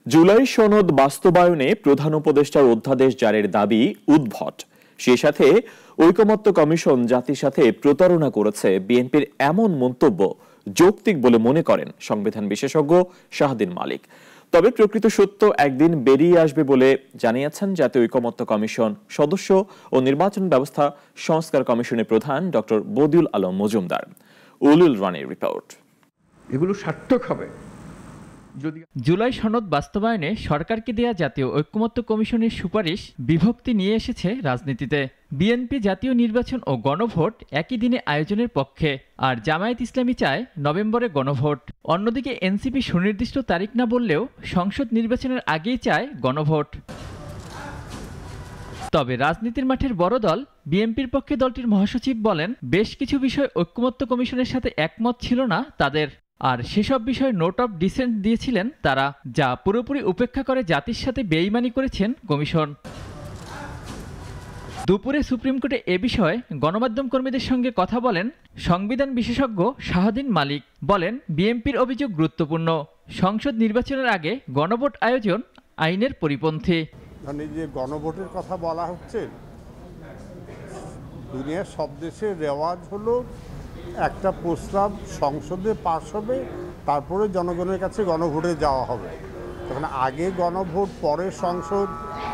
জুলাই সনদ বাস্তবায়নে প্রধান উপদেষ্টার অধ্যাদেশ জারির দাবি উদ্ভট। সেই সাথে ঐকমত্য কমিশন জাতির সাথে প্রতারণা করেছে বিএনপির এমন মন্তব্য যৌক্তিক বলে মনে করেন সংবিধান বিশেষজ্ঞ শাহদিন মালিক। তবে প্রকৃত সত্য একদিন বেরিয়ে আসবে বলে জানিয়েছেন জাতীয় ঐকমত্য কমিশন সদস্য ও নির্বাচন ব্যবস্থা সংস্কার কমিশনের প্রধান ডক্টর বদিউল আলম মজুমদার। উলুল রানীর রিপোর্ট। এগুলো সার্থক হবে জুলাই সনদ বাস্তবায়নে সরকারকে দেয়া জাতীয় ঐকমত্য কমিশনের সুপারিশ বিভক্তি নিয়ে এসেছে রাজনীতিতে। বিএনপি জাতীয় নির্বাচন ও গণভোট একই দিনে আয়োজনের পক্ষে, আর জামায়াত ইসলামী চায় নভেম্বরে গণভোট। অন্যদিকে এনসিপি সুনির্দিষ্ট তারিখ না বললেও সংসদ নির্বাচনের আগেই চায় গণভোট। তবে রাজনীতির মাঠের বড় দল বিএনপির পক্ষে দলটির মহাসচিব বলেন, বেশ কিছু বিষয় ঐকমত্য কমিশনের সাথে একমত ছিল না তাদের, আর সেসব বিষয়ে নোট অফ ডিসেন্ট দিয়েছিলেন তারা, যা পুরোপুরি উপেক্ষা করে জাতির সাথে বেইমানি করেছেন কমিশন। দুপুরে সুপ্রিম কোর্টে এ বিষয়ে গণমাধ্যম কর্মীদের সঙ্গে কথা বলেন সংবিধান বিশেষজ্ঞ শাহদিন মালিক। বলেন, বিএনপির অভিযোগ গুরুত্বপূর্ণ। সংসদ নির্বাচনের আগে গণভোট আয়োজন আইনের পরিপন্থী। মানে যে গণভোটের কথা বলা হচ্ছে, দুনিয়ার সব দেশের রেওয়াজ হলো একটা প্রস্তাব সংসদে পাস হবে, তারপরে জনগণের কাছে গণভোটে যাওয়া হবে। তখন আগে গণভোট পরে সংসদ,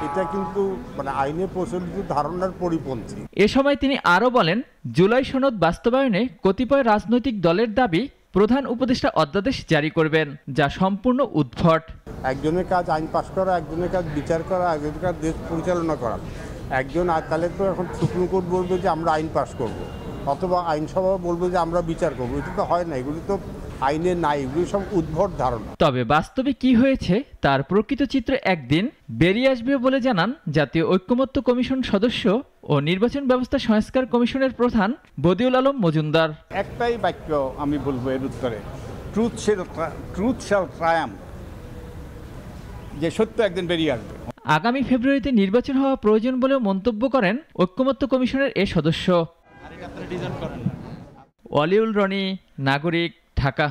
এটা কিন্তু মানে আইনে প্রচলিত ধারণার পরিপন্থী। এ সময় তিনি আরও বলেন, জুলাই সনদ বাস্তবায়নে কতিপয় রাজনৈতিক দলের দাবি প্রধান উপদেষ্টা অধ্যাদেশ জারি করবেন, যা সম্পূর্ণ উদ্ভট। একজনের কাজ আইন পাস করা, একজনের কাজ বিচার করা, একজনের কাজ দেশ পরিচালনা করা। একজন তাহলে তো এখন সুপ্রিম কোর্ট বলবে যে আমরা আইন পাস করব, অথবা আইনসভা বলবে যে আমরা বিচার করবো। এটা তো হয় না, এগুলি তো আইনে নাই, এগুলি সব উদ্ভট ধারণা। তবে বাস্তবে কি হয়েছে তার প্রকৃত চিত্র একদিন বেরিয়ে আসবে বলে জানান জাতীয় ঐকমত্য কমিশন সদস্য ও নির্বাচন ব্যবস্থা সংস্কার কমিশনের প্রধান বদিউল আলম মজুমদার। একটাই বাক্য আমি বলবো এর উত্তরে, ট্রুথ শ্যাল ট্রায়াম্ফ, যে সত্য একদিন বেরিয়ে আসবে। আগামী ফেব্রুয়ারিতে নির্বাচন হওয়া প্রয়োজন বলেও মন্তব্য করেন ঐকমত্য কমিশনের এ সদস্য। ওয়ালিউল রনি, নাগরিক, ঢাকা।